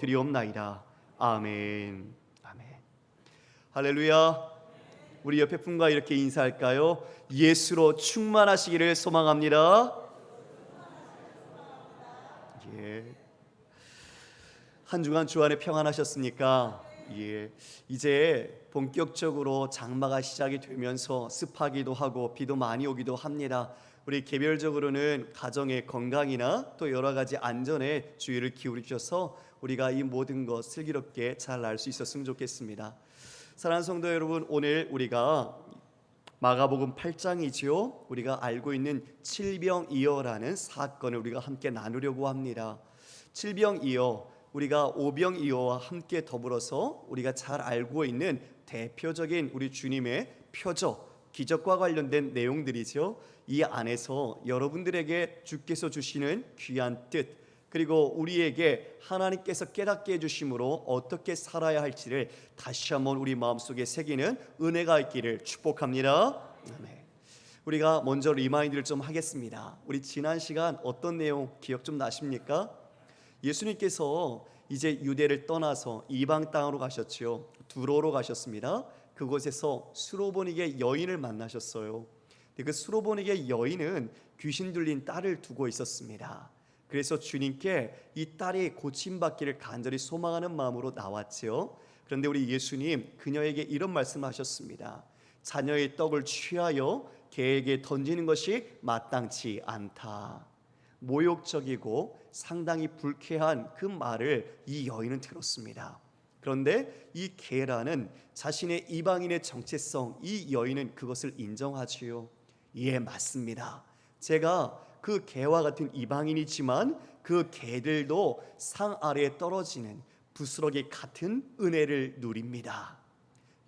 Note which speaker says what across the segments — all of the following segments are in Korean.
Speaker 1: 드리옵나이다. 아멘. 아멘. 할렐루야. 우리 옆에 분과 이렇게 인사할까요? 예수로 충만하시기를 소망합니다. 예. 한 주간 주 안에 평안하셨습니까? 예. 이제 본격적으로 장마가 시작이 되면서 습하기도 하고 비도 많이 오기도 합니다. 우리 개별적으로는 가정의 건강이나 또 여러 가지 안전에 주의를 기울이셔서 우리가 이 모든 것 슬기롭게 잘 알 수 있었으면 좋겠습니다. 사랑하는 성도 여러분, 오늘 우리가 마가복음 8장이지요. 우리가 알고 있는 칠병이어라는 사건을 우리가 함께 나누려고 합니다. 칠병이어, 우리가 오병이어와 함께 더불어서 우리가 잘 알고 있는 대표적인 우리 주님의 표적, 기적과 관련된 내용들이죠. 이 안에서 여러분들에게 주께서 주시는 귀한 뜻, 그리고 우리에게 하나님께서 깨닫게 해주심으로 어떻게 살아야 할지를 다시 한번 우리 마음속에 새기는 은혜가 있기를 축복합니다. 네. 우리가 먼저 리마인드를 좀 하겠습니다. 우리 지난 시간 어떤 내용 기억 좀 나십니까? 예수님께서 이제 유대를 떠나서 이방 땅으로 가셨지요. 두로로 가셨습니다. 그곳에서 수로보닉의 여인을 만나셨어요. 그 수로보닉의 여인은 귀신 들린 딸을 두고 있었습니다. 그래서 주님께 이 딸이 고침받기를 간절히 소망하는 마음으로 나왔지요. 그런데 우리 예수님 그녀에게 이런 말씀하셨습니다. 자녀의 떡을 취하여 개에게 던지는 것이 마땅치 않다. 모욕적이고 상당히 불쾌한 그 말을 이 여인은 들었습니다. 그런데 이 개라는 자신의 이방인의 정체성, 이 여인은 그것을 인정하지요. 예, 맞습니다. 제가 그 개와 같은 이방인이지만 그 개들도 상 아래에 떨어지는 부스러기 같은 은혜를 누립니다.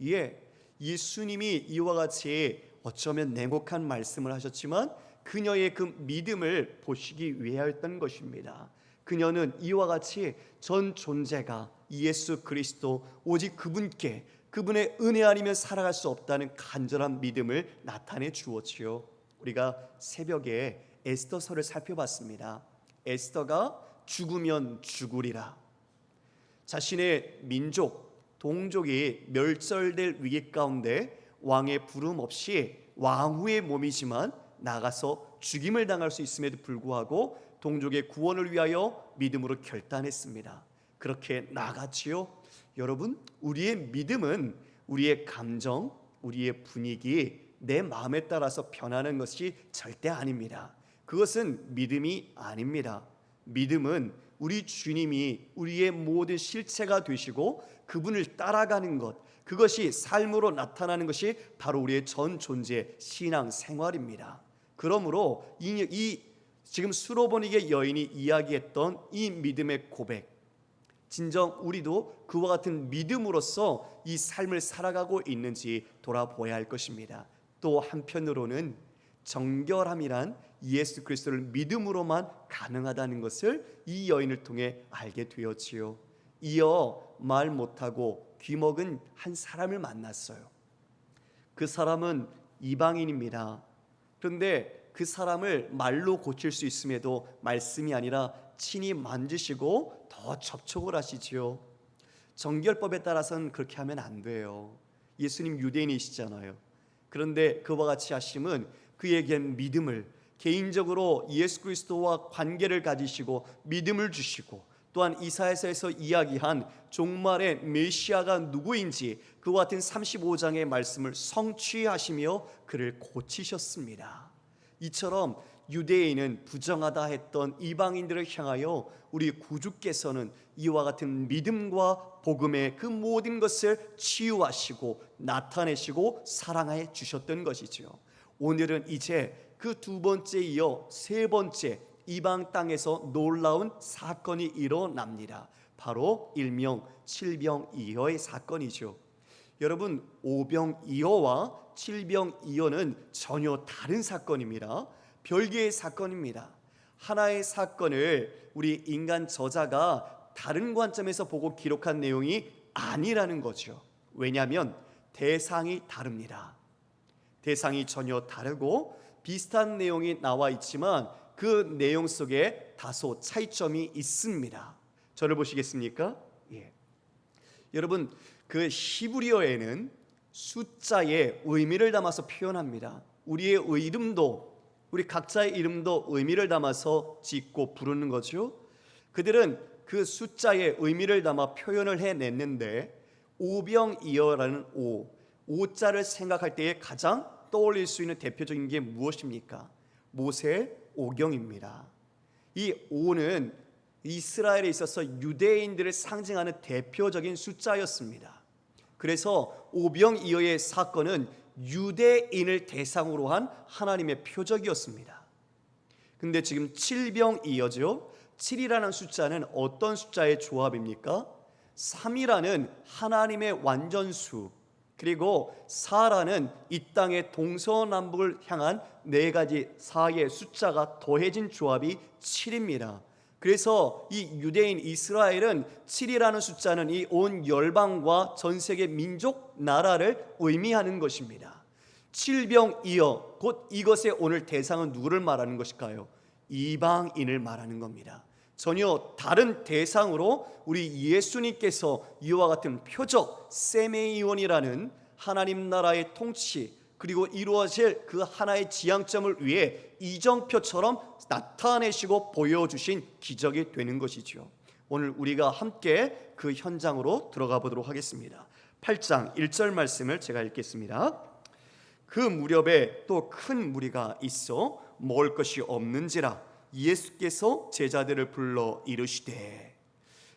Speaker 1: 예, 예수님이 이와 같이 어쩌면 냉혹한 말씀을 하셨지만 그녀의 그 믿음을 보시기 위하였던 것입니다. 그녀는 이와 같이 전 존재가 예수 그리스도 오직 그분께, 그분의 은혜 아니면 살아갈 수 없다는 간절한 믿음을 나타내 주었지요. 우리가 새벽에 에스더서를 살펴봤습니다. 에스더가 죽으면 죽으리라, 자신의 민족, 동족이 멸절될 위기 가운데 왕의 부름 없이 왕후의 몸이지만 나가서 죽임을 당할 수 있음에도 불구하고 동족의 구원을 위하여 믿음으로 결단했습니다. 그렇게 나갔지요. 여러분, 우리의 믿음은 우리의 감정, 우리의 분위기, 내 마음에 따라서 변하는 것이 절대 아닙니다. 그것은 믿음이 아닙니다. 믿음은 우리 주님이 우리의 모든 실체가 되시고 그분을 따라가는 것, 그것이 삶으로 나타나는 것이 바로 우리의 전 존재 신앙 생활입니다. 그러므로 이 지금 수로보닉의 여인이 이야기했던 이 믿음의 고백, 진정 우리도 그와 같은 믿음으로써 이 삶을 살아가고 있는지 돌아보아야 할 것입니다. 또 한편으로는 정결함이란 예수 그리스도를 믿음으로만 가능하다는 것을 이 여인을 통해 알게 되었지요. 이어 말 못하고 귀먹은 한 사람을 만났어요. 그 사람은 이방인입니다. 그런데 그 사람을 말로 고칠 수 있음에도 말씀이 아니라 친히 만지시고 더 접촉을 하시지요. 정결법에 따라서는 그렇게 하면 안 돼요. 예수님 유대인이시잖아요. 그런데 그와 같이 하심은 그에겐 믿음을, 개인적으로 예수 그리스도와 관계를 가지시고 믿음을 주시고, 또한 이사야서에서 이야기한 종말의 메시아가 누구인지 그와 같은 35장의 말씀을 성취하시며 그를 고치셨습니다. 이처럼 유대인은 부정하다 했던 이방인들을 향하여 우리 구주께서는 이와 같은 믿음과 복음의 그 모든 것을 치유하시고 나타내시고 사랑해 주셨던 것이죠. 오늘은 이제 그 두 번째 이어 세 번째 이방 땅에서 놀라운 사건이 일어납니다. 바로 일명 칠병이어의 사건이죠. 여러분, 오병이어와 칠병이어는 전혀 다른 사건입니다. 별개의 사건입니다. 하나의 사건을 우리 인간 저자가 다른 관점에서 보고 기록한 내용이 아니라는 거죠. 왜냐하면 대상이 다릅니다. 대상이 전혀 다르고 비슷한 내용이 나와 있지만 그 내용 속에 다소 차이점이 있습니다. 저를 보시겠습니까? 예. 여러분, 그 히브리어에는 숫자의 의미를 담아서 표현합니다. 우리의 이름도, 우리 각자의 이름도 의미를 담아서 짓고 부르는 거죠. 그들은 그 숫자의 의미를 담아 표현을 해냈는데, 오병이어라는 오자를 생각할 때에 가장 떠올릴 수 있는 대표적인 게 무엇입니까? 모세 오경입니다. 이 오는 이스라엘에 있어서 유대인들을 상징하는 대표적인 숫자였습니다. 그래서 오병이어의 사건은 유대인을 대상으로 한 하나님의 표적이었습니다. 근데 지금 칠병이어죠. 7이라는 숫자는 어떤 숫자의 조합입니까? 3이라는 하나님의 완전수, 그리고 4라는 이 땅의 동서남북을 향한 네 가지 4의 숫자가 더해진 조합이 7입니다. 그래서 이 유대인 이스라엘은 7이라는 숫자는 이 온 열방과 전 세계 민족, 나라를 의미하는 것입니다. 칠병이어, 곧 이것의 오늘 대상은 누구를 말하는 것일까요? 이방인을 말하는 겁니다. 전혀 다른 대상으로 우리 예수님께서 이와 같은 표적 세메이온이라는 하나님 나라의 통치, 그리고 이루어질 그 하나의 지향점을 위해 이정표처럼 나타내시고 보여주신 기적이 되는 것이죠. 오늘 우리가 함께 그 현장으로 들어가 보도록 하겠습니다. 8장 1절 말씀을 제가 읽겠습니다. 그 무렵에 또 큰 무리가 있어 먹을 것이 없는지라 예수께서 제자들을 불러 이르시되.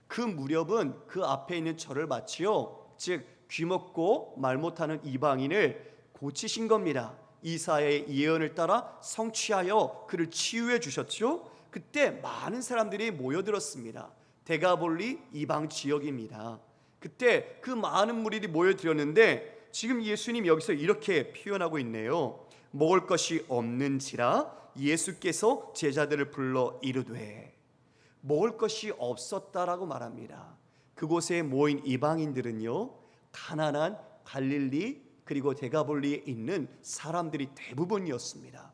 Speaker 1: 그 무렵은 그 앞에 있는 절을 마치요, 즉 귀먹고 말 못하는 이방인을 고치신 겁니다. 이사야의 예언을 따라 성취하여 그를 치유해 주셨죠. 그때 많은 사람들이 모여들었습니다. 데가볼리 이방 지역입니다. 그때 그 많은 무리들이 모여들었는데 지금 예수님 여기서 이렇게 표현하고 있네요. 먹을 것이 없는지라 예수께서 제자들을 불러 이르되. 먹을 것이 없었다라고 말합니다. 그곳에 모인 이방인들은요, 가난한 갈릴리 그리고 데가볼리에 있는 사람들이 대부분이었습니다.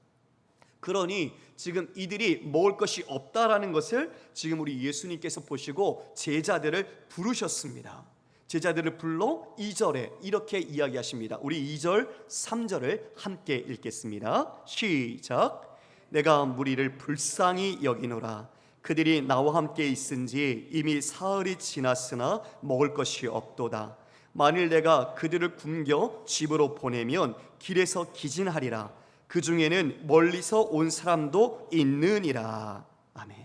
Speaker 1: 그러니 지금 이들이 먹을 것이 없다라는 것을 지금 우리 예수님께서 보시고 제자들을 부르셨습니다. 제자들을 불러 2절에 이렇게 이야기하십니다. 우리 2절 3절을 함께 읽겠습니다. 시작. 내가 무리를 불쌍히 여기노라. 그들이 나와 함께 있은지 이미 사흘이 지났으나 먹을 것이 없도다. 만일 내가 그들을 굶겨 집으로 보내면 길에서 기진하리라. 그 중에는 멀리서 온 사람도 있느니라. 아멘.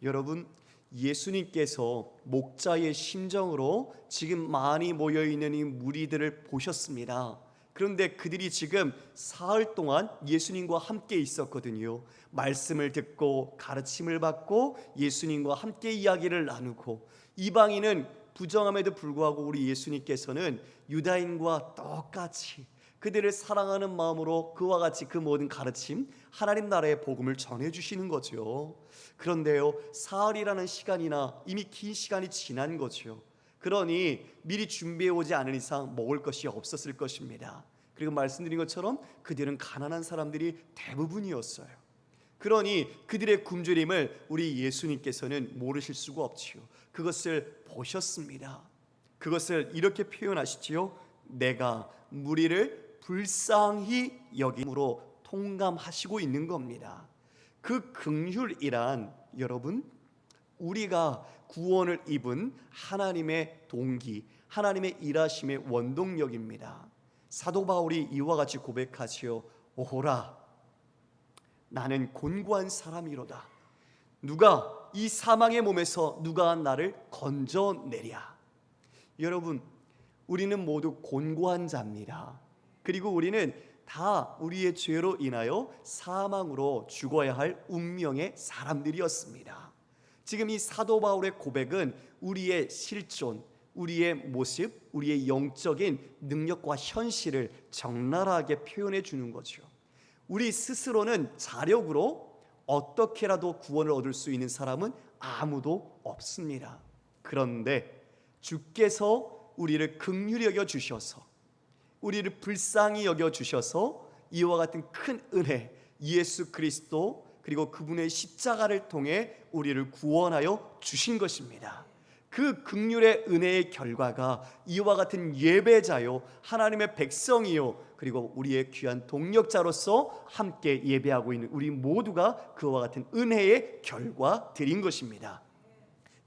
Speaker 1: 여러분, 예수님께서 목자의 심정으로 지금 많이 모여있는 이 무리들을 보셨습니다. 그런데 그들이 지금 사흘 동안 예수님과 함께 있었거든요. 말씀을 듣고 가르침을 받고 예수님과 함께 이야기를 나누고, 이방인은 부정함에도 불구하고 우리 예수님께서는 유다인과 똑같이 그들을 사랑하는 마음으로 그와 같이 그 모든 가르침, 하나님 나라의 복음을 전해주시는 거죠. 그런데요, 사흘이라는 시간이나 이미 긴 시간이 지난 거죠. 그러니 미리 준비해 오지 않은 이상 먹을 것이 없었을 것입니다. 그리고 말씀드린 것처럼 그들은 가난한 사람들이 대부분이었어요. 그러니 그들의 굶주림을 우리 예수님께서는 모르실 수가 없지요. 그것을 보셨습니다. 그것을 이렇게 표현하시지요. 내가 무리를 불쌍히 여김으로 통감하시고 있는 겁니다. 그 긍휼이란, 여러분, 우리가 구원을 입은 하나님의 동기, 하나님의 일하심의 원동력입니다. 사도 바울이 이와 같이 고백하지요. 오호라, 나는 곤고한 사람이로다. 누가 이 사망의 몸에서 누가 나를 건져내랴. 여러분, 우리는 모두 곤고한 자입니다. 그리고 우리는 다 우리의 죄로 인하여 사망으로 죽어야 할 운명의 사람들이었습니다. 지금 이 사도 바울의 고백은 우리의 실존, 우리의 모습, 우리의 영적인 능력과 현실을 적나라하게 표현해 주는 거죠. 우리 스스로는 자력으로 어떻게라도 구원을 얻을 수 있는 사람은 아무도 없습니다. 그런데 주께서 우리를 긍휼히 여겨 주셔서, 우리를 불쌍히 여겨 주셔서 이와 같은 큰 은혜, 예수 그리스도, 그리고 그분의 십자가를 통해 우리를 구원하여 주신 것입니다. 그 긍휼의 은혜의 결과가 이와 같은 예배자요, 하나님의 백성이요, 그리고 우리의 귀한 동력자로서 함께 예배하고 있는 우리 모두가 그와 같은 은혜의 결과들인 것입니다.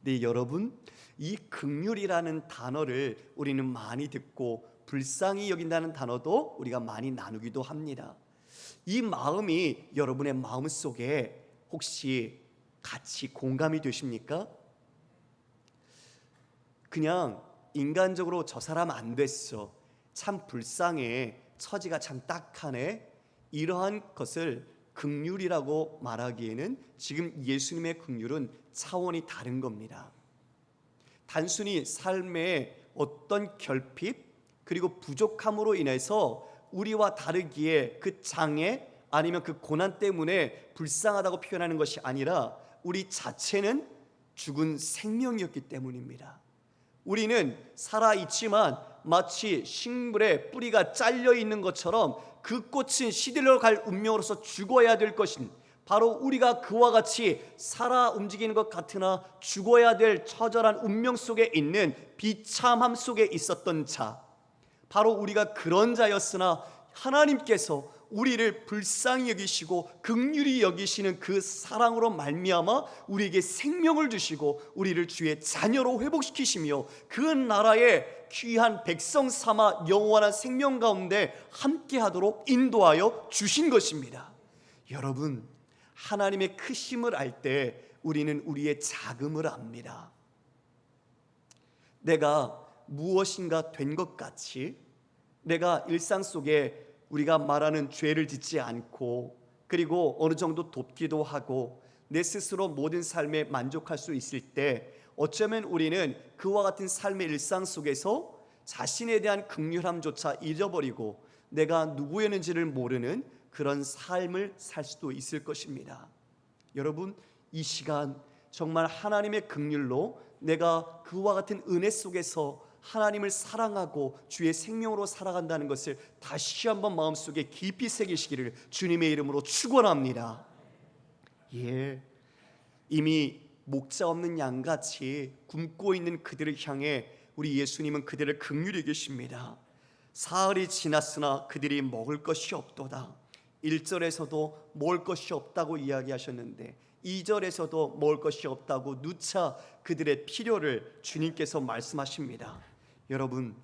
Speaker 1: 네, 여러분, 이 긍휼이라는 단어를 우리는 많이 듣고 불쌍히 여긴다는 단어도 우리가 많이 나누기도 합니다. 이 마음이 여러분의 마음속에 혹시 같이 공감이 되십니까? 그냥 인간적으로 저 사람 안 됐어, 참 불쌍해, 처지가 참 딱하네, 이러한 것을 긍휼이라고 말하기에는 지금 예수님의 긍휼은 차원이 다른 겁니다. 단순히 삶의 어떤 결핍 그리고 부족함으로 인해서 우리와 다르기에 그 장애 아니면 그 고난 때문에 불쌍하다고 표현하는 것이 아니라 우리 자체는 죽은 생명이었기 때문입니다. 우리는 살아있지만 마치 식물에 뿌리가 잘려 있는 것처럼 그 꽃은 시들어갈 운명으로서 죽어야 될 것인, 바로 우리가 그와 같이 살아 움직이는 것 같으나 죽어야 될 처절한 운명 속에 있는 비참함 속에 있었던 자, 바로 우리가 그런 자였으나 하나님께서 우리를 불쌍히 여기시고 긍휼히 여기시는 그 사랑으로 말미암아 우리에게 생명을 주시고 우리를 주의 자녀로 회복시키시며 그 나라의 귀한 백성 삼아 영원한 생명 가운데 함께하도록 인도하여 주신 것입니다. 여러분, 하나님의 크심을 알 때 우리는 우리의 작음을 압니다. 내가 무엇인가 된 것 같이, 내가 일상 속에 우리가 말하는 죄를 짓지 않고 그리고 어느 정도 돕기도 하고 내 스스로 모든 삶에 만족할 수 있을 때 어쩌면 우리는 그와 같은 삶의 일상 속에서 자신에 대한 긍휼함조차 잊어버리고 내가 누구였는지를 모르는 그런 삶을 살 수도 있을 것입니다. 여러분, 이 시간 정말 하나님의 긍휼로 내가 그와 같은 은혜 속에서 하나님을 사랑하고 주의 생명으로 살아간다는 것을 다시 한번 마음속에 깊이 새기시기를 주님의 이름으로 축원합니다. 예, 이미 목자 없는 양같이 굶고 있는 그들을 향해 우리 예수님은 그들을 긍휼히 여기십니다. 사흘이 지났으나 그들이 먹을 것이 없도다. 1절에서도 먹을 것이 없다고 이야기하셨는데 2절에서도 먹을 것이 없다고 누차 그들의 필요를 주님께서 말씀하십니다. 여러분,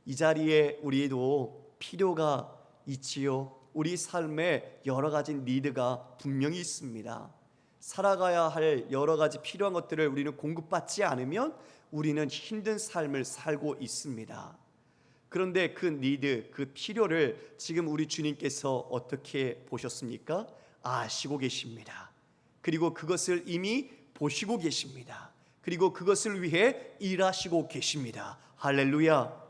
Speaker 1: 이 자리에 우리도 필요가 있지요. 우리 삶에 여러 가지 니드가 분명히 있습니다. 살아가야 할 여러 가지 필요한 것들을 우리는 공급받지 않으면 우리는 힘든 삶을 살고 있습니다. 그런데 그 니드, 그 필요를 지금 우리 주님께서 어떻게 보셨습니까? 아시고 계십니다. 그리고 그것을 이미 보시고 계십니다. 그리고 그것을 위해 일하시고 계십니다. 할렐루야.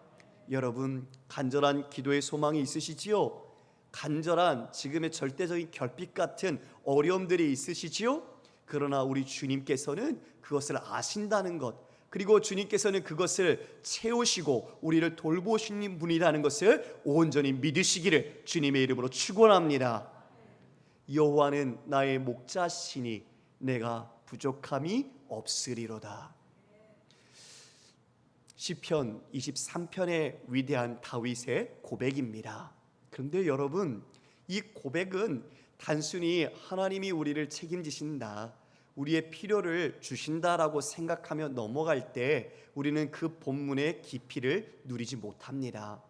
Speaker 1: 여러분, 간절한 기도의 소망이 있으시지요? 간절한 지금의 절대적인 결핍 같은 어려움들이 있으시지요? 그러나 우리 주님께서는 그것을 아신다는 것, 그리고 주님께서는 그것을 채우시고 우리를 돌보시는 분이라는 것을 온전히 믿으시기를 주님의 이름으로 축원합니다. 여호와는 나의 목자시니 내가 부족함이 없으리로다. 시편 23편의 위대한 다윗의 고백입니다. 그런데 여러분, 이 고백은 단순히 하나님이 우리를 책임지신다, 우리의 필요를 주신다라고 생각하며 넘어갈 때 우리는 그 본문의 깊이를 누리지 못합니다.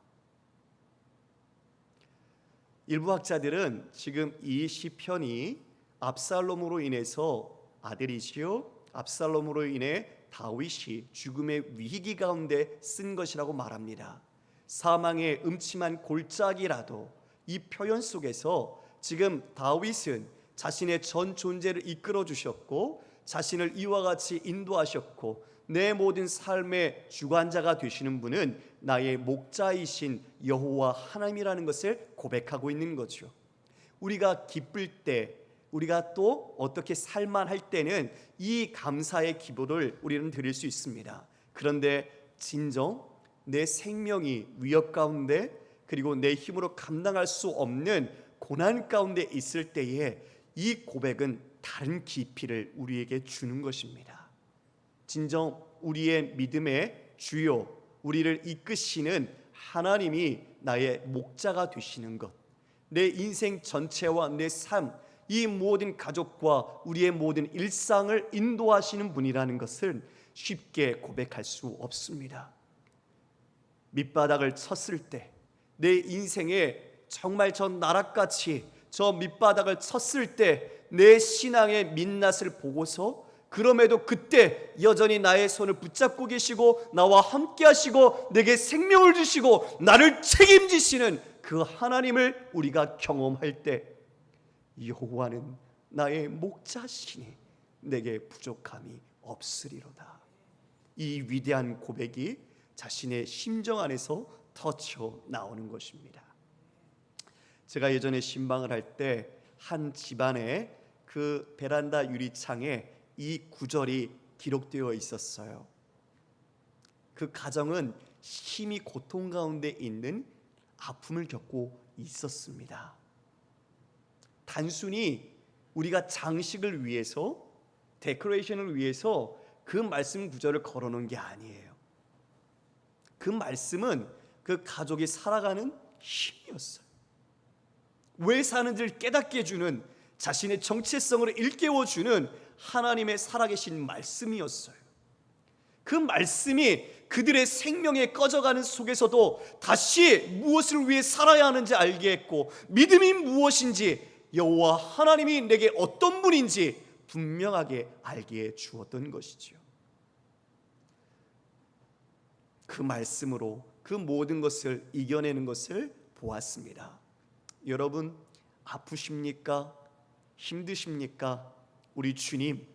Speaker 1: 일부 학자들은 지금 이 시편이 압살롬으로 인해서 아들이시요 압살롬으로 인해 다윗이 죽음의 위기 가운데 쓴 것이라고 말합니다. 사망의 음침한 골짜기라도 이 표현 속에서 지금 다윗은 자신의 전 존재를 이끌어 주셨고 자신을 이와 같이 인도하셨고 내 모든 삶의 주관자가 되시는 분은 나의 목자이신 여호와 하나님이라는 것을 고백하고 있는 거죠. 우리가 기쁠 때, 우리가 또 어떻게 살만할 때는 이 감사의 기도를 우리는 드릴 수 있습니다. 그런데 진정 내 생명이 위협 가운데 그리고 내 힘으로 감당할 수 없는 고난 가운데 있을 때에 이 고백은 다른 깊이를 우리에게 주는 것입니다. 진정 우리의 믿음의 주요, 우리를 이끄시는 하나님이 나의 목자가 되시는 것, 내 인생 전체와 내 삶, 이 모든 가족과 우리의 모든 일상을 인도하시는 분이라는 것을 쉽게 고백할 수 없습니다. 밑바닥을 쳤을 때, 내 인생에 정말 저 나락같이 저 밑바닥을 쳤을 때 내 신앙의 민낯을 보고서 그럼에도 그때 여전히 나의 손을 붙잡고 계시고 나와 함께 하시고 내게 생명을 주시고 나를 책임지시는 그 하나님을 우리가 경험할 때, 여호와는 나의 목자시니 내게 부족함이 없으리로다. 이 위대한 고백이 자신의 심정 안에서 터쳐 나오는 것입니다. 제가 예전에 신방을 할 때 한 집안에 그 베란다 유리창에 이 구절이 기록되어 있었어요. 그 가정은 심히 고통 가운데 있는 아픔을 겪고 있었습니다. 단순히 우리가 장식을 위해서, 데코레이션을 위해서 그 말씀 구절을 걸어놓은 게 아니에요. 그 말씀은 그 가족이 살아가는 힘이었어요. 왜 사는지를 깨닫게 해주는, 자신의 정체성을 일깨워주는 하나님의 살아계신 말씀이었어요. 그 말씀이 그들의 생명에 꺼져가는 속에서도 다시 무엇을 위해 살아야 하는지 알게 했고, 믿음이 무엇인지, 여호와 하나님이 내게 어떤 분인지 분명하게 알게 해 주었던 것이죠. 그 말씀으로 그 모든 것을 이겨내는 것을 보았습니다. 여러분, 아프십니까? 힘드십니까? 우리 주님,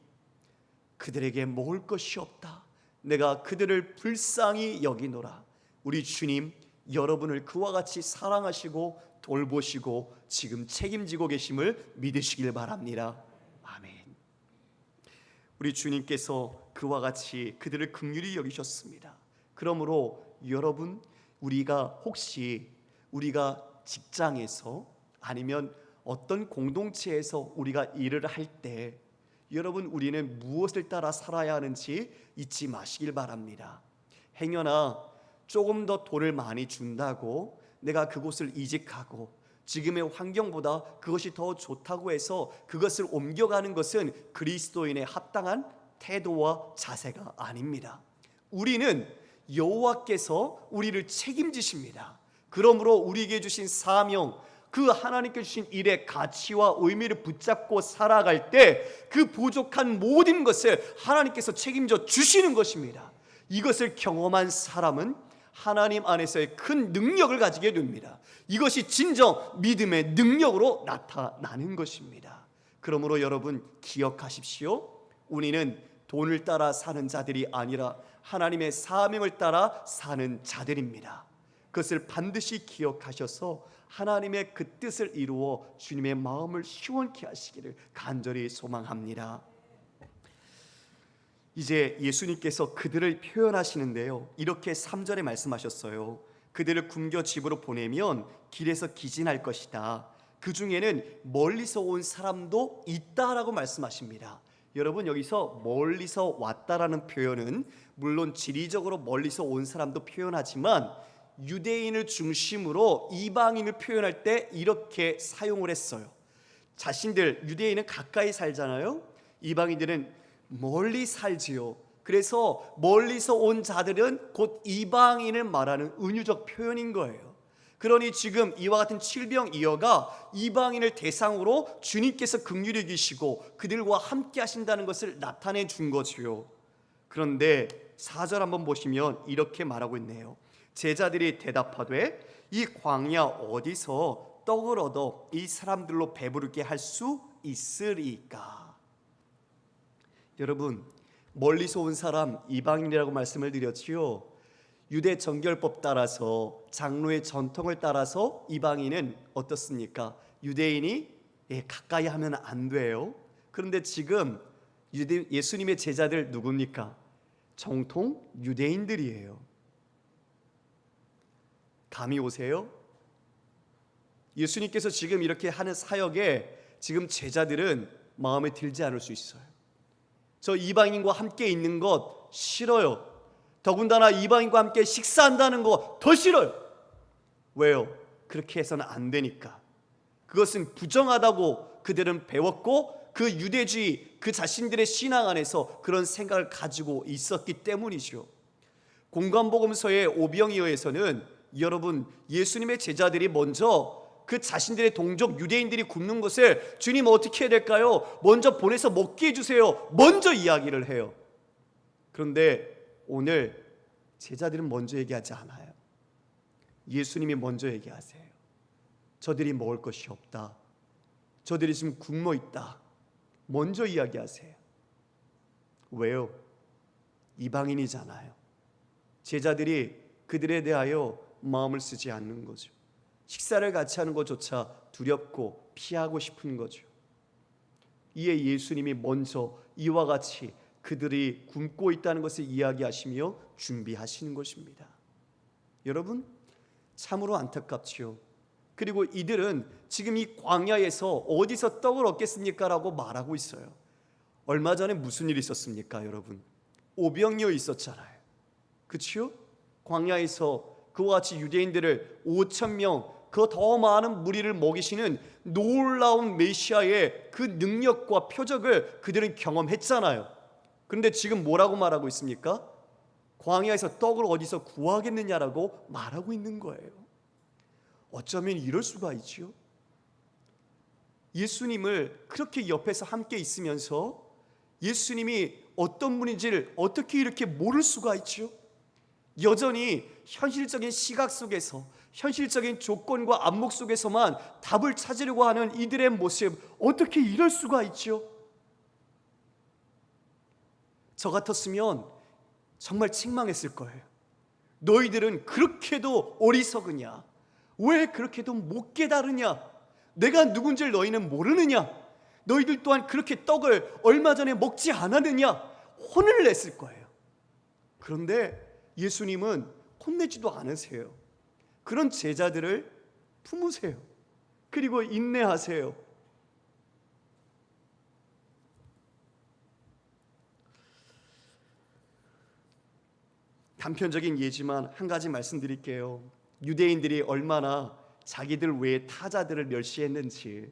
Speaker 1: 그들에게 먹을 것이 없다, 내가 그들을 불쌍히 여기노라. 우리 주님, 여러분을 그와 같이 사랑하시고 돌보시고 지금 책임지고 계심을 믿으시길 바랍니다. 아멘. 우리 주님께서 그와 같이 그들을 긍휼히 여기셨습니다. 그러므로 여러분, 우리가 혹시 우리가 직장에서 아니면 어떤 공동체에서 우리가 일을 할 때, 여러분, 우리는 무엇을 따라 살아야 하는지 잊지 마시길 바랍니다. 행여나 조금 더 돈을 많이 준다고 내가 그곳을 이직하고 지금의 환경보다 그것이 더 좋다고 해서 그것을 옮겨가는 것은 그리스도인의 합당한 태도와 자세가 아닙니다. 우리는 여호와께서 우리를 책임지십니다. 그러므로 우리에게 주신 사명, 그 하나님께 주신 일의 가치와 의미를 붙잡고 살아갈 때 그 부족한 모든 것을 하나님께서 책임져 주시는 것입니다. 이것을 경험한 사람은 하나님 안에서의 큰 능력을 가지게 됩니다. 이것이 진정 믿음의 능력으로 나타나는 것입니다. 그러므로 여러분, 기억하십시오. 우리는 돈을 따라 사는 자들이 아니라 하나님의 사명을 따라 사는 자들입니다. 그것을 반드시 기억하셔서 하나님의 그 뜻을 이루어 주님의 마음을 시원케 하시기를 간절히 소망합니다. 이제 예수님께서 그들을 표현하시는데요, 이렇게 3절에 말씀하셨어요. 그들을 굶겨 집으로 보내면 길에서 기진할 것이다. 그 중에는 멀리서 온 사람도 있다라고 말씀하십니다. 여러분, 여기서 멀리서 왔다라는 표현은 물론 지리적으로 멀리서 온 사람도 표현하지만 유대인을 중심으로 이방인을 표현할 때 이렇게 사용을 했어요. 자신들, 유대인은 가까이 살잖아요. 이방인들은 멀리 살지요. 그래서 멀리서 온 자들은 곧 이방인을 말하는 은유적 표현인 거예요. 그러니 지금 이와 같은 칠병이어가 이방인을 대상으로 주님께서 긍휼히 여기시고 그들과 함께 하신다는 것을 나타내 준 거지요. 그런데 4절 한번 보시면 이렇게 말하고 있네요. 제자들이 대답하되 이 광야 어디서 떡을 얻어 이 사람들로 배부르게 할 수 있으리까? 여러분, 멀리서 온 사람 이방인이라고 말씀을 드렸지요. 유대 정결법 따라서, 장로의 전통을 따라서 이방인은 어떻습니까? 유대인이 가까이 하면 안 돼요. 그런데 지금 예수님의 제자들 누굽니까? 정통 유대인들이에요. 감이 오세요? 예수님께서 지금 이렇게 하는 사역에 지금 제자들은 마음에 들지 않을 수 있어요. 저 이방인과 함께 있는 것 싫어요. 더군다나 이방인과 함께 식사한다는 거 더 싫어요. 왜요? 그렇게 해서는 안 되니까. 그것은 부정하다고 그들은 배웠고 그 유대주의, 그 자신들의 신앙 안에서 그런 생각을 가지고 있었기 때문이죠. 공관복음서의 오병이어에서는 여러분, 예수님의 제자들이 먼저 그 자신들의 동족 유대인들이 굶는 것을 주님 어떻게 해야 될까요? 먼저 보내서 먹게 해주세요. 먼저 이야기를 해요. 그런데 오늘 제자들은 먼저 얘기하지 않아요. 예수님이 먼저 얘기하세요. 저들이 먹을 것이 없다. 저들이 지금 굶어 있다. 먼저 이야기하세요. 왜요? 이방인이잖아요. 제자들이 그들에 대하여 마음을 쓰지 않는 거죠. 식사를 같이 하는 것조차 두렵고 피하고 싶은 거죠. 이에 예수님이 먼저 이와 같이 그들이 굶고 있다는 것을 이야기하시며 준비하시는 것입니다. 여러분, 참으로 안타깝지요. 그리고 이들은 지금 이 광야에서 어디서 떡을 얻겠습니까? 라고 말하고 있어요. 얼마 전에 무슨 일이 있었습니까, 여러분? 오병이어 있었잖아요. 그렇죠? 광야에서 그와 같이 유대인들을 5,000명, 그 더 많은 무리를 먹이시는 놀라운 메시아의 그 능력과 표적을 그들은 경험했잖아요. 그런데 지금 뭐라고 말하고 있습니까? 광야에서 떡을 어디서 구하겠느냐라고 말하고 있는 거예요. 어쩌면 이럴 수가 있지요. 예수님을 그렇게 옆에서 함께 있으면서 예수님이 어떤 분인지를 어떻게 이렇게 모를 수가 있지요? 여전히 현실적인 시각 속에서, 현실적인 조건과 안목 속에서만 답을 찾으려고 하는 이들의 모습, 어떻게 이럴 수가 있지요? 저 같았으면 정말 책망했을 거예요. 너희들은 그렇게도 어리석으냐? 왜 그렇게도 못 깨달으냐? 내가 누군지를 너희는 모르느냐? 너희들 또한 그렇게 떡을 얼마 전에 먹지 않았느냐? 혼을 냈을 거예요. 그런데 예수님은 혼내지도 않으세요. 그런 제자들을 품으세요. 그리고 인내하세요. 단편적인 예지만 한 가지 말씀드릴게요. 유대인들이 얼마나 자기들 외에 타자들을 멸시했는지.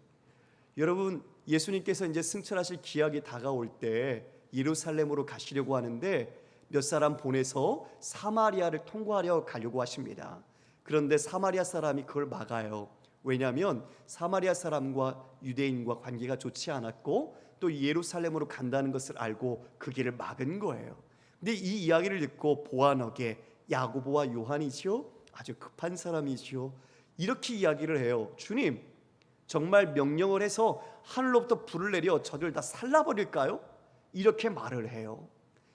Speaker 1: 여러분, 예수님께서 이제 승천하실 기약이 다가올 때 예루살렘으로 가시려고 하는데 몇 사람 보내서 사마리아를 통과하려 가려고 하십니다. 그런데 사마리아 사람이 그걸 막아요. 왜냐하면 사마리아 사람과 유대인과 관계가 좋지 않았고 또 예루살렘으로 간다는 것을 알고 그 길을 막은 거예요. 근데 이 이야기를 듣고 보아너게, 야고보와 요한이죠, 아주 급한 사람이죠, 이렇게 이야기를 해요. 주님, 정말 명령을 해서 하늘로부터 불을 내려 저들 다 살라버릴까요? 이렇게 말을 해요.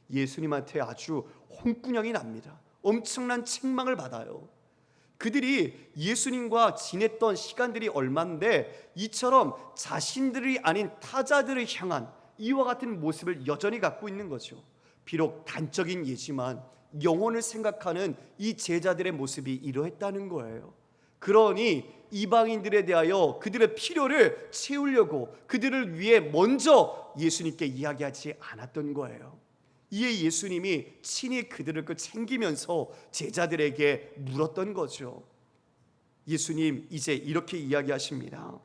Speaker 1: 예수님한테 아주 홍군형이 납니다. 엄청난 책망을 받아요. 그들이 예수님과 지냈던 시간들이 얼만데 이처럼 자신들이 아닌 타자들을 향한 이와 같은 모습을 여전히 갖고 있는 거죠. 비록 단적인 예지만 영혼을 생각하는 이 제자들의 모습이 이러했다는 거예요. 그러니 이방인들에 대하여 그들의 필요를 채우려고 그들을 위해 먼저 예수님께 이야기하지 않았던 거예요. 이에 예수님이 친히 그들을 챙기면서 제자들에게 물었던 거죠. 예수님 이제 이렇게 이야기하십니다.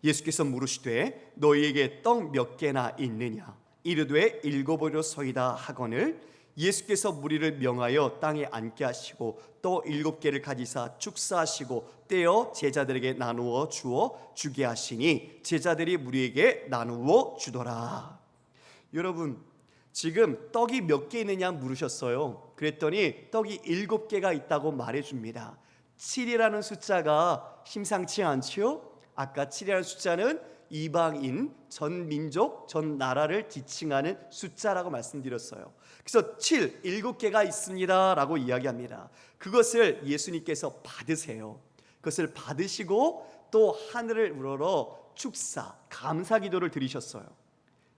Speaker 1: 예수께서 물으시되 너희에게 떡 몇 개나 있느냐? 이르되 7이로소이다 하거늘 예수께서 무리를 명하여 땅에 앉게 하시고 또 7개를 가지사 축사하시고 떼어 제자들에게 나누어 주어 주게 하시니 제자들이 무리에게 나누어 주더라. 여러분, 지금 떡이 몇 개 있느냐 물으셨어요. 그랬더니 떡이 7개가 있다고 말해줍니다. 7이라는 숫자가 심상치 않지요? 아까 7이라는 숫자는 이방인, 전 민족, 전 나라를 지칭하는 숫자라고 말씀드렸어요. 그래서 7개가 있습니다 라고 이야기합니다. 그것을 예수님께서 받으세요. 그것을 받으시고 또 하늘을 우러러 축사, 감사 기도를 드리셨어요.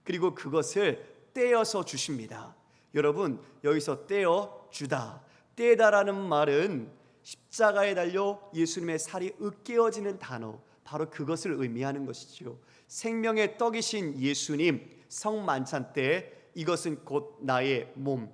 Speaker 1: 그리고 그것을 떼어서 주십니다. 여러분, 여기서 떼어 주다, 떼다라는 말은 십자가에 달려 예수님의 살이 으깨어지는 단어, 바로 그것을 의미하는 것이지요. 생명의 떡이신 예수님 성만찬 때 이것은 곧 나의 몸,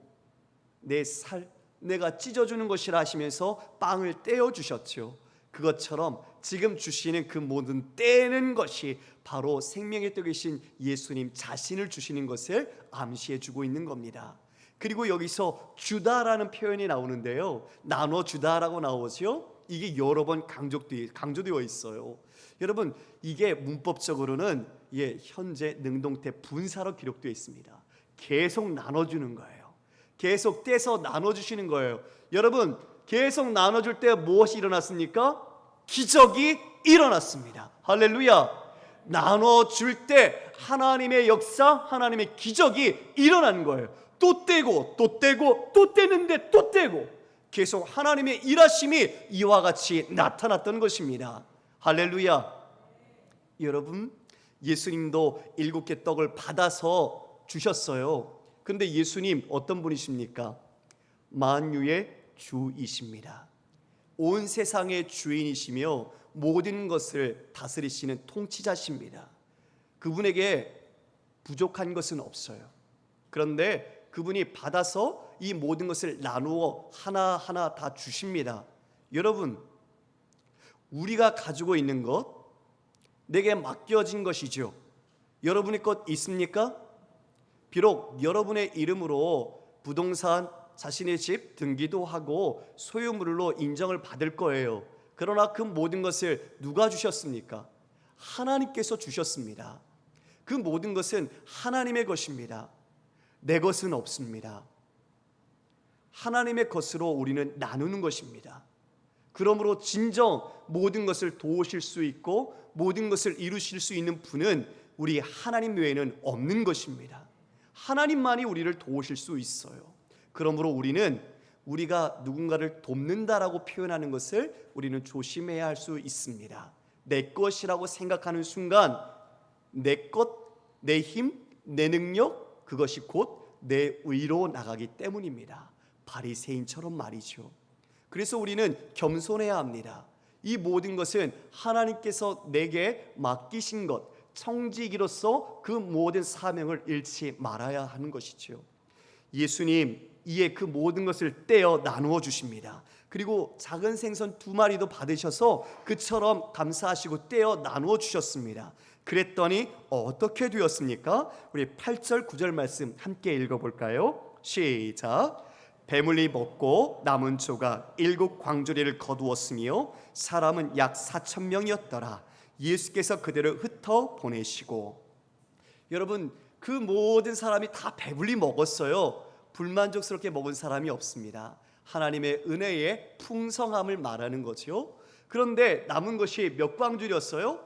Speaker 1: 내 살, 내가 찢어주는 것이라 하시면서 빵을 떼어주셨죠. 그것처럼 지금 주시는 그 모든 떼는 것이 바로 생명의 떡이신 예수님 자신을 주시는 것을 암시해주고 있는 겁니다. 그리고 여기서 주다라는 표현이 나오는데요, 나눠주다라고 나오죠. 이게 여러 번 강조되어 있어요. 여러분, 이게 문법적으로는 현재 능동태 분사로 기록되어 있습니다. 계속 나눠주는 거예요. 계속 떼서 나눠주시는 거예요. 여러분, 계속 나눠줄 때 무엇이 일어났습니까? 기적이 일어났습니다. 할렐루야. 나눠줄 때 하나님의 역사, 하나님의 기적이 일어나는 거예요. 또 떼고 또 떼고 또 떼는데 또 떼고 계속 하나님의 일하심이 이와 같이 나타났던 것입니다. 할렐루야. 여러분, 예수님도 7개 떡을 받아서 주셨어요. 그런데 예수님 어떤 분이십니까? 만유의 주이십니다. 온 세상의 주인이시며 모든 것을 다스리시는 통치자십니다. 그분에게 부족한 것은 없어요. 그런데 그분이 받아서 이 모든 것을 나누어 하나하나 다 주십니다. 여러분, 우리가 가지고 있는 것, 내게 맡겨진 것이죠. 여러분의 것 있습니까? 비록 여러분의 이름으로 부동산, 자신의 집 등기도 하고 소유물로 인정을 받을 거예요. 그러나 그 모든 것을 누가 주셨습니까? 하나님께서 주셨습니다. 그 모든 것은 하나님의 것입니다. 내 것은 없습니다. 하나님의 것으로 우리는 나누는 것입니다. 그러므로 진정 모든 것을 도우실 수 있고 모든 것을 이루실 수 있는 분은 우리 하나님 외에는 없는 것입니다. 하나님만이 우리를 도우실 수 있어요. 그러므로 우리는 우리가 누군가를 돕는다라고 표현하는 것을 우리는 조심해야 할 수 있습니다. 내 것이라고 생각하는 순간 내 것, 내 힘, 내 능력, 그것이 곧 내 의로 나가기 때문입니다. 바리새인처럼 말이죠. 그래서 우리는 겸손해야 합니다. 이 모든 것은 하나님께서 내게 맡기신 것, 청지기로서 그 모든 사명을 잃지 말아야 하는 것이죠. 예수님 이에 그 모든 것을 떼어 나누어 주십니다. 그리고 작은 생선 2마리도 받으셔서 그처럼 감사하시고 떼어 나누어 주셨습니다. 그랬더니 어떻게 되었습니까? 우리 8절 9절 말씀 함께 읽어볼까요? 시작. 배물리 먹고 남은 조각 7 광주리를 거두었으며 사람은 약 4,000명이었더라. 예수께서 그들을 흩어 보내시고. 여러분, 그 모든 사람이 다 배불리 먹었어요. 불만족스럽게 먹은 사람이 없습니다. 하나님의 은혜의 풍성함을 말하는 거죠. 그런데 남은 것이 몇 광주리였어요?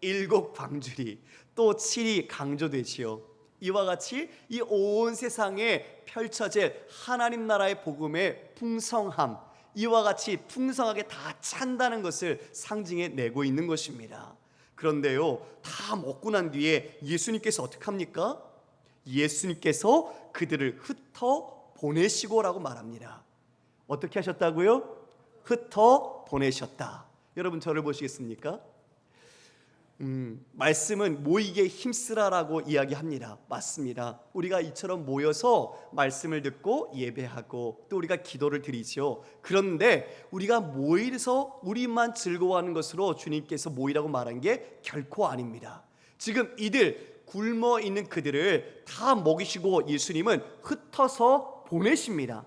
Speaker 1: 7 광주리. 또 7이 강조되지요. 이와 같이 이 온 세상에 펼쳐질 하나님 나라의 복음의 풍성함, 이와 같이 풍성하게 다 찬다는 것을 상징해 내고 있는 것입니다. 그런데요, 다 먹고 난 뒤에 예수님께서 어떻게 합니까? 예수님께서 그들을 흩어 보내시고라고 말합니다. 어떻게 하셨다고요? 흩어 보내셨다. 여러분, 저를 보시겠습니까? 말씀은 모이게 힘쓰라라고 이야기합니다. 맞습니다. 우리가 이처럼 모여서 말씀을 듣고 예배하고 또 우리가 기도를 드리죠. 그런데 우리가 모여서 우리만 즐거워하는 것으로 주님께서 모이라고 말한 게 결코 아닙니다. 지금 이들 굶어 있는 그들을 다 먹이시고 예수님은 흩어서 보내십니다.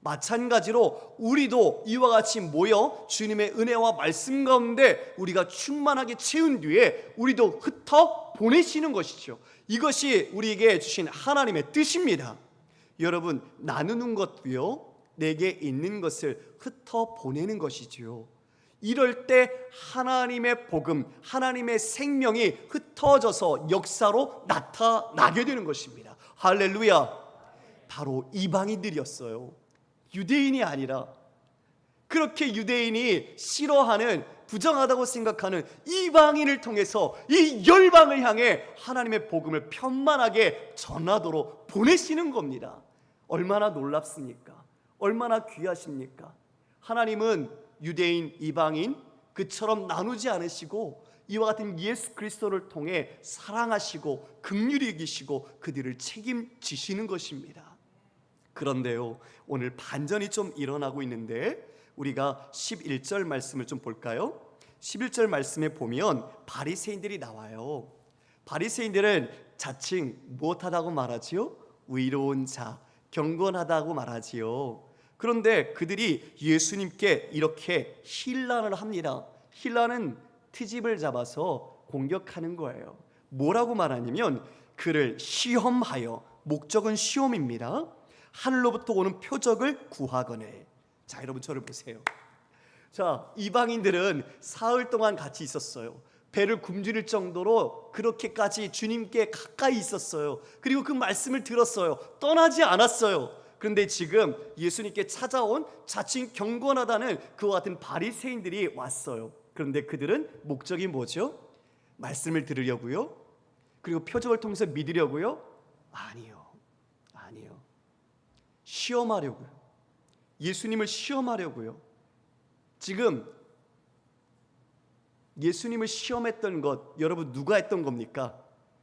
Speaker 1: 마찬가지로 우리도 이와 같이 모여 주님의 은혜와 말씀 가운데 우리가 충만하게 채운 뒤에 우리도 흩어 보내시는 것이죠. 이것이 우리에게 주신 하나님의 뜻입니다. 여러분, 나누는 것도요, 내게 있는 것을 흩어 보내는 것이지요. 이럴 때 하나님의 복음, 하나님의 생명이 흩어져서 역사로 나타나게 되는 것입니다. 할렐루야. 바로 이방인들이었어요. 유대인이 아니라, 그렇게 유대인이 싫어하는, 부정하다고 생각하는 이방인을 통해서 이 열방을 향해 하나님의 복음을 편만하게 전하도록 보내시는 겁니다. 얼마나 놀랍습니까? 얼마나 귀하십니까? 하나님은 유대인, 이방인 그처럼 나누지 않으시고 이와 같은 예수 그리스도를 통해 사랑하시고 긍휼히 여기시고 그들을 책임지시는 것입니다. 그런데요, 오늘 반전이 좀 일어나고 있는데 우리가 11절 말씀을 좀 볼까요? 11절 말씀에 보면 바리새인들이 나와요. 바리새인들은 자칭 무엇하다고 말하지요? 의로운 자, 경건하다고 말하지요. 그런데 그들이 예수님께 이렇게 힐난을 합니다. 힐난은 트집을 잡아서 공격하는 거예요. 뭐라고 말하냐면 그를 시험하여, 목적은 시험입니다. 하늘로부터 오는 표적을 구하거늘. 자, 여러분 저를 보세요. 자, 이방인들은 사흘 동안 같이 있었어요. 배를 굶주릴 정도로 그렇게까지 주님께 가까이 있었어요. 그리고 그 말씀을 들었어요. 떠나지 않았어요. 그런데 지금 예수님께 찾아온 자칭 경건하다는 그와 같은 바리새인들이 왔어요. 그런데 그들은 목적이 뭐죠? 말씀을 들으려고요? 그리고 표적을 통해서 믿으려고요? 아니요. 시험하려고요. 예수님을 시험하려고요. 지금 예수님을 시험했던 것, 여러분 누가 했던 겁니까?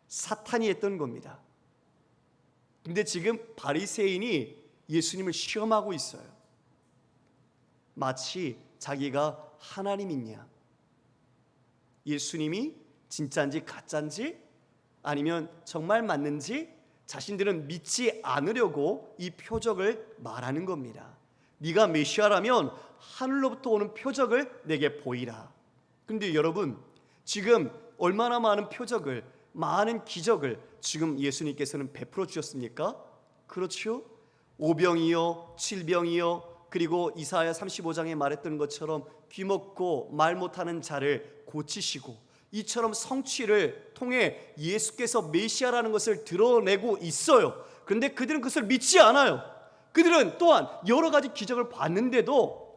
Speaker 1: 사탄이 했던 겁니다. 근데 지금 바리새인이 예수님을 시험하고 있어요. 마치 자기가 하나님이냐, 예수님이 진짜인지 가짜인지, 아니면 정말 맞는지 자신들은 믿지 않으려고 이 표적을 말하는 겁니다. 네가 메시아라면 하늘로부터 오는 표적을 내게 보이라. 근데 여러분, 지금 얼마나 많은 표적을, 많은 기적을 지금 예수님께서는 베풀어 주셨습니까? 그렇죠? 오병이요, 칠병이요, 그리고 이사야 35장에 말했던 것처럼 귀먹고 말 못하는 자를 고치시고, 이처럼 성취를 통해 예수께서 메시아라는 것을 드러내고 있어요. 그런데 그들은 그것을 믿지 않아요. 그들은 또한 여러 가지 기적을 봤는데도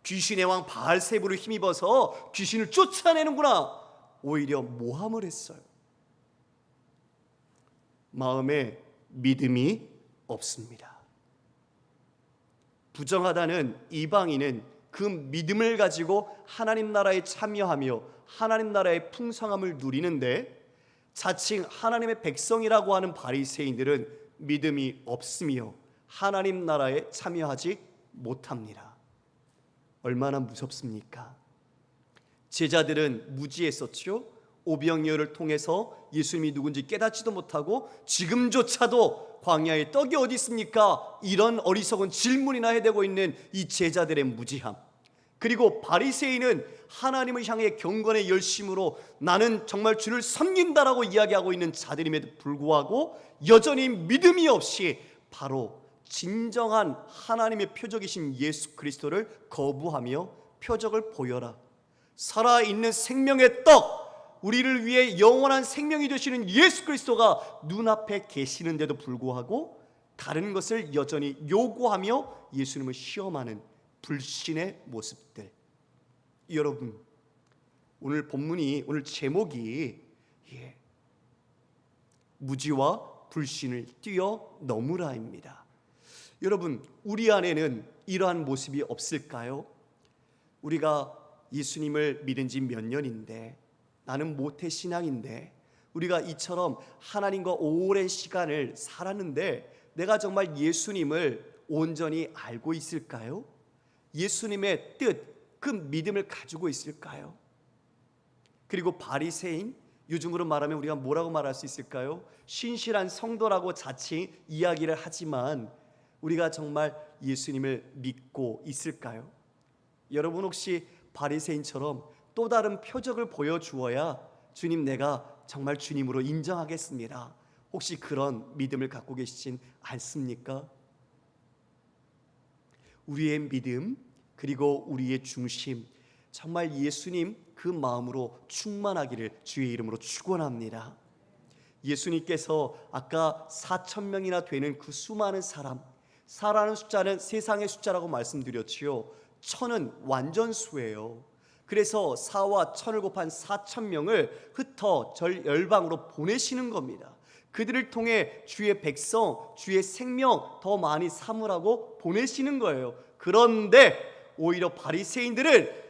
Speaker 1: 귀신의 왕 바알세부를 힘입어서 귀신을 쫓아내는구나, 오히려 모함을 했어요. 마음에 믿음이 없습니다. 부정하다는 이방인은 그 믿음을 가지고 하나님 나라에 참여하며 하나님 나라의 풍성함을 누리는데, 자칭 하나님의 백성이라고 하는 바리새인들은 믿음이 없으며 하나님 나라에 참여하지 못합니다. 얼마나 무섭습니까? 제자들은 무지했었죠. 오병이어를 통해서 예수님이 누군지 깨닫지도 못하고 지금조차도 광야에 떡이 어디 있습니까? 이런 어리석은 질문이나 해대고 있는 이 제자들의 무지함, 그리고 바리새인은 하나님을 향해 경건의 열심으로 나는 정말 주를 섬긴다라고 이야기하고 있는 자들임에도 불구하고 여전히 믿음이 없이 바로 진정한 하나님의 표적이신 예수 그리스도를 거부하며 표적을 보여라, 살아있는 생명의 떡, 우리를 위해 영원한 생명이 되시는 예수 그리스도가 눈앞에 계시는데도 불구하고 다른 것을 여전히 요구하며 예수님을 시험하는 불신의 모습들. 여러분, 오늘 본문이, 오늘 제목이 무지와 불신을 뛰어넘으라입니다. 여러분, 우리 안에는 이러한 모습이 없을까요? 우리가 예수님을 믿은 지 몇 년인데, 나는 모태신앙인데, 우리가 이처럼 하나님과 오랜 시간을 살았는데 내가 정말 예수님을 온전히 알고 있을까요? 예수님의 뜻, 그 믿음을 가지고 있을까요? 그리고 바리새인, 요즘으로 말하면 우리가 뭐라고 말할 수 있을까요? 신실한 성도라고 자칭 이야기를 하지만 우리가 정말 예수님을 믿고 있을까요? 여러분, 혹시 바리새인처럼 또 다른 표적을 보여주어야 주님, 내가 정말 주님으로 인정하겠습니다, 혹시 그런 믿음을 갖고 계시진 않습니까? 우리의 믿음, 그리고 우리의 중심, 정말 예수님 그 마음으로 충만하기를 주의 이름으로 축원합니다. 예수님께서 아까 4,000명이나 되는 그 수많은 사람, 4라는 숫자는 세상의 숫자라고 말씀드렸지요. 1000은 완전수예요. 그래서 4와 1000을 곱한 4,000명을 흩어 전 열방으로 보내시는 겁니다. 그들을 통해 주의 백성, 주의 생명 더 많이 삼으라고 보내시는 거예요. 그런데 오히려 바리새인들은,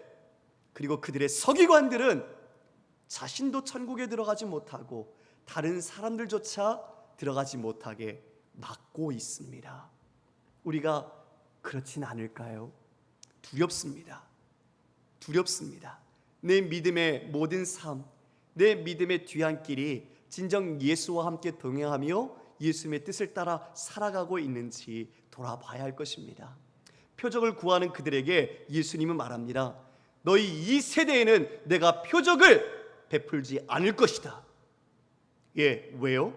Speaker 1: 그리고 그들의 서기관들은 자신도 천국에 들어가지 못하고 다른 사람들조차 들어가지 못하게 막고 있습니다. 우리가 그렇진 않을까요? 두렵습니다. 두렵습니다. 내 믿음의 모든 삶, 내 믿음의 뒤안길이 진정 예수와 함께 동행하며 예수님의 뜻을 따라 살아가고 있는지 돌아봐야 할 것입니다. 표적을 구하는 그들에게 예수님은 말합니다. 너희 이 세대에는 내가 표적을 베풀지 않을 것이다. 왜요?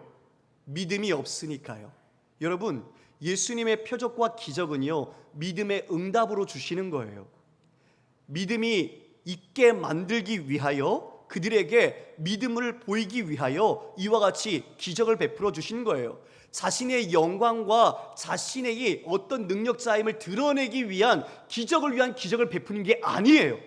Speaker 1: 믿음이 없으니까요. 여러분, 예수님의 표적과 기적은요, 믿음의 응답으로 주시는 거예요. 믿음이 있게 만들기 위하여, 그들에게 믿음을 보이기 위하여 이와 같이 기적을 베풀어 주시는 거예요. 자신의 영광과 자신의 어떤 능력자임을 드러내기 위한 기적을 위한 기적을 베푸는 게 아니에요.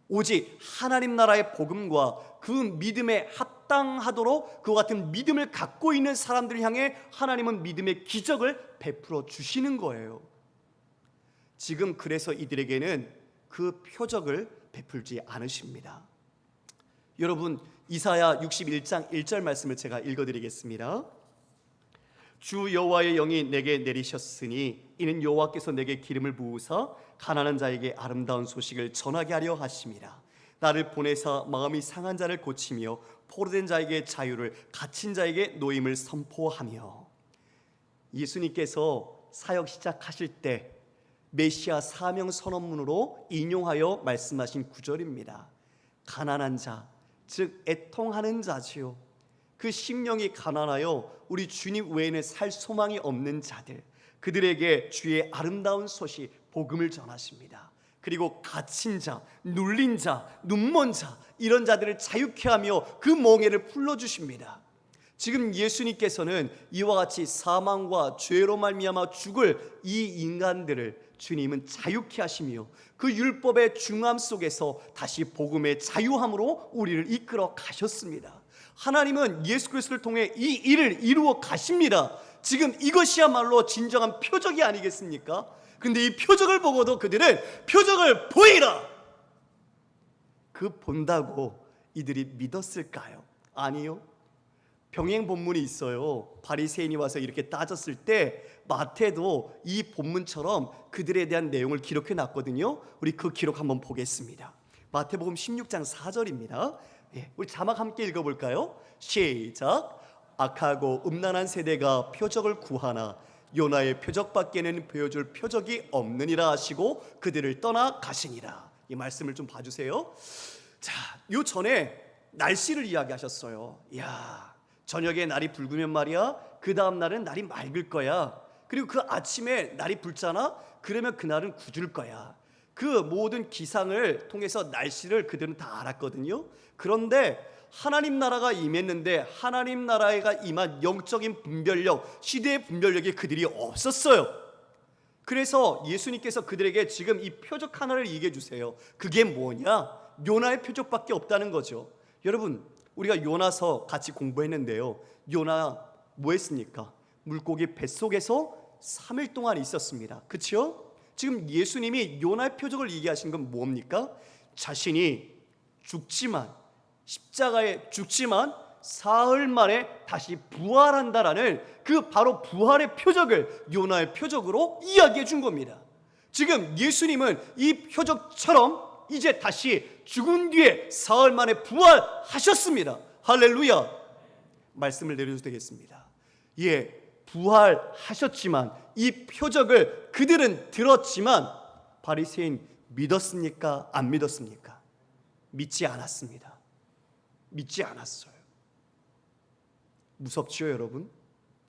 Speaker 1: 오직 하나님 나라의 복음과 그 믿음에 합당하도록 그와 같은 믿음을 갖고 있는 사람들을 향해 하나님은 믿음의 기적을 베풀어 주시는 거예요. 지금 그래서 이들에게는 그 표적을 베풀지 않으십니다. 여러분, 이사야 61장 1절 말씀을 제가 읽어드리겠습니다. 주 여호와의 영이 내게 내리셨으니 이는 여호와께서 내게 기름을 부으사 가난한 자에게 아름다운 소식을 전하게 하려 하심이라. 나를 보내사 마음이 상한 자를 고치며 포로된 자에게 자유를, 갇힌 자에게 노임을 선포하며. 예수님께서 사역 시작하실 때 메시아 사명 선언문으로 인용하여 말씀하신 구절입니다. 가난한 자, 즉 애통하는 자지요. 그 심령이 가난하여 우리 주님 외에는 살 소망이 없는 자들, 그들에게 주의 아름다운 소식 복음을 전하십니다. 그리고 갇힌 자, 눌린 자, 눈먼 자, 이런 자들을 자유케 하며 그 멍에를 풀어주십니다. 지금 예수님께서는 이와 같이 사망과 죄로 말미암아 죽을 이 인간들을 주님은 자유케 하시며 그 율법의 중함 속에서 다시 복음의 자유함으로 우리를 이끌어 가셨습니다. 하나님은 예수 그리스도를 통해 이 일을 이루어 가십니다. 지금 이것이야말로 진정한 표적이 아니겠습니까? 그런데 이 표적을 보고도 그들은 표적을 보이라, 그 본다고 이들이 믿었을까요? 아니요. 병행 본문이 있어요. 바리새인이 와서 이렇게 따졌을 때 마태도 이 본문처럼 그들에 대한 내용을 기록해 놨거든요. 우리 그 기록 한번 보겠습니다. 마태복음 16장 4절입니다. 우리 자막 함께 읽어볼까요? 시작. 악하고 음란한 세대가 표적을 구하나 요나의 표적밖에는 보여줄 표적이 없느니라 하시고 그들을 떠나 가시니라. 이 말씀을 좀 봐주세요. 자, 요 전에 날씨를 이야기하셨어요. 저녁에 날이 붉으면 말이야, 그 다음 날은 날이 맑을 거야. 그리고 그 아침에 날이 붉잖아. 그러면 그날은 굳을 거야. 그 모든 기상을 통해서 날씨를 그들은 다 알았거든요. 그런데 하나님 나라가 임했는데 하나님 나라가 임한 영적인 분별력, 시대의 분별력이 그들이 없었어요. 그래서 예수님께서 그들에게 지금 이 표적 하나를 얘기해 주세요. 그게 뭐냐? 요나의 표적밖에 없다는 거죠. 여러분, 우리가 요나서 같이 공부했는데요. 요나 뭐 했습니까? 물고기 뱃속에서 3일 동안 있었습니다. 그렇죠? 지금 예수님이 요나의 표적을 얘기하신 건 뭡니까? 자신이 죽지만, 십자가에 죽지만 사흘 만에 다시 부활한다라는 그 바로 부활의 표적을 요나의 표적으로 이야기해 준 겁니다. 지금 예수님은 이 표적처럼 이제 다시 죽은 뒤에 사흘 만에 부활하셨습니다. 할렐루야. 말씀을 내려줘도 되겠습니다. 부활하셨지만 이 표적을 그들은 들었지만 바리새인 믿었습니까? 안 믿었습니까? 믿지 않았습니다. 믿지 않았어요. 무섭지요, 여러분?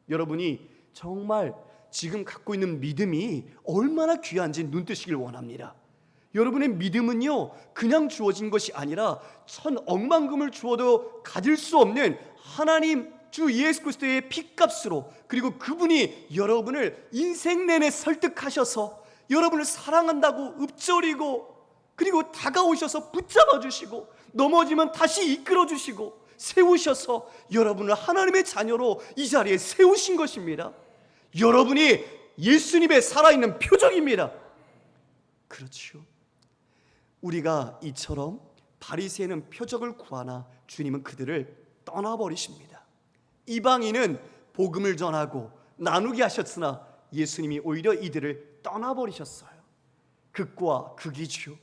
Speaker 1: 여러분이 정말 지금 갖고 있는 믿음이 얼마나 귀한지 눈뜨시길 원합니다. 여러분의 믿음은요, 그냥 주어진 것이 아니라 천억만금을 주어도 가질 수 없는 하나님 주 예수 그리스도의 피값으로, 그리고 그분이 여러분을 인생 내내 설득하셔서 여러분을 사랑한다고 읊조리고, 그리고 다가오셔서 붙잡아 주시고 넘어지면 다시 이끌어 주시고 세우셔서 여러분을 하나님의 자녀로 이 자리에 세우신 것입니다. 여러분이 예수님의 살아있는 표적입니다. 그렇죠. 우리가 이처럼 바리새인은 표적을 구하나 주님은 그들을 떠나버리십니다. 이방인은 복음을 전하고 나누게 하셨으나 예수님이 오히려 이들을 떠나버리셨어요. 극과 극이죠.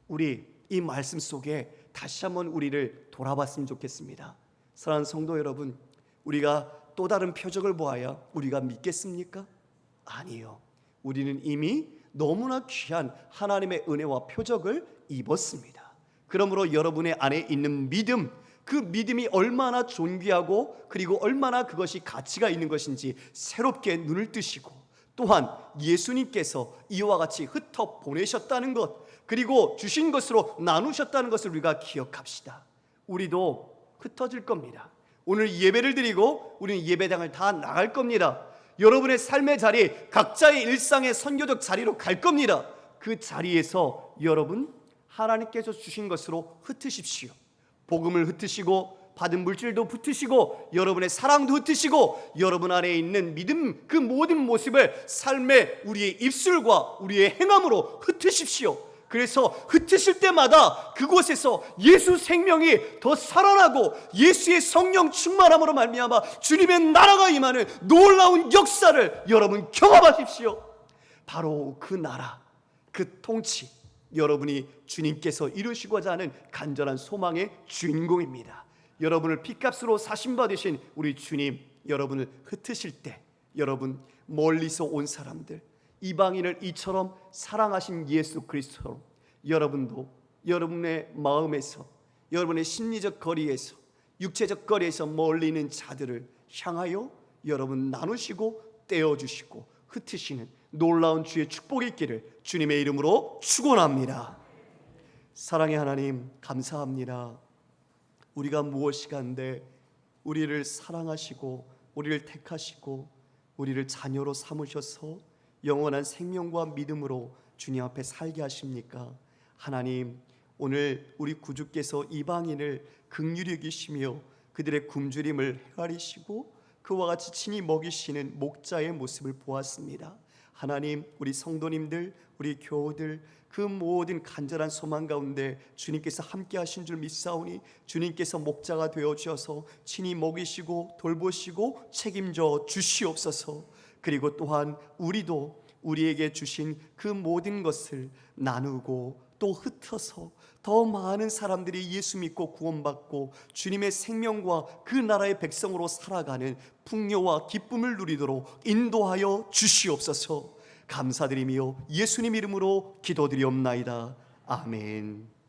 Speaker 1: 우리 이 말씀 속에 다시 한번 우리를 돌아봤으면 좋겠습니다. 사랑하는 성도 여러분, 우리가 또 다른 표적을 보아야 우리가 믿겠습니까? 아니요. 우리는 이미 너무나 귀한 하나님의 은혜와 표적을 입었습니다. 그러므로 여러분의 안에 있는 믿음, 그 믿음이 얼마나 존귀하고 그리고 얼마나 그것이 가치가 있는 것인지 새롭게 눈을 뜨시고, 또한 예수님께서 이와 같이 흩어 보내셨다는 것, 그리고 주신 것으로 나누셨다는 것을 우리가 기억합시다. 우리도 흩어질 겁니다. 오늘 예배를 드리고 우리는 예배당을 다 나갈 겁니다. 여러분의 삶의 자리, 각자의 일상의 선교적 자리로 갈 겁니다. 그 자리에서 여러분 하나님께서 주신 것으로 흩으십시오. 복음을 흩으시고 받은 물질도 흩으시고 여러분의 사랑도 흩으시고 여러분 안에 있는 믿음, 그 모든 모습을 삶의 우리의 입술과 우리의 행함으로 흩으십시오. 그래서 흩으실 때마다 그곳에서 예수 생명이 더 살아나고 예수의 성령 충만함으로 말미암아 주님의 나라가 임하는 놀라운 역사를 여러분 경험하십시오. 바로 그 나라, 그 통치, 여러분이 주님께서 이루시고자 하는 간절한 소망의 주인공입니다. 여러분을 핏값으로 사신받으신 우리 주님, 여러분을 흩으실 때 여러분 멀리서 온 사람들, 이방인을 이처럼 사랑하신 예수 그리스도로 여러분도 여러분의 마음에서, 여러분의 심리적 거리에서, 육체적 거리에서 멀리 있는 자들을 향하여 여러분 나누시고 떼어주시고 흩으시는 놀라운 주의 축복이 있기를 주님의 이름으로 축원합니다. 사랑의 하나님, 감사합니다. 우리가 무엇이간데 우리를 사랑하시고 우리를 택하시고 우리를 자녀로 삼으셔서 영원한 생명과 믿음으로 주님 앞에 살게 하십니까? 하나님, 오늘 우리 구주께서 이방인을 긍휼히 여기시며 그들의 굶주림을 헤아리시고 그와 같이 친히 먹이시는 목자의 모습을 보았습니다. 하나님, 우리 성도님들, 우리 교우들, 그 모든 간절한 소망 가운데 주님께서 함께 하신 줄 믿사오니 주님께서 목자가 되어 주셔서 친히 먹이시고 돌보시고 책임져 주시옵소서. 그리고 또한 우리도 우리에게 주신 그 모든 것을 나누고 또 흩어서 더 많은 사람들이 예수 믿고 구원받고 주님의 생명과 그 나라의 백성으로 살아가는 풍요와 기쁨을 누리도록 인도하여 주시옵소서. 감사드리며 예수님 이름으로 기도드리옵나이다. 아멘.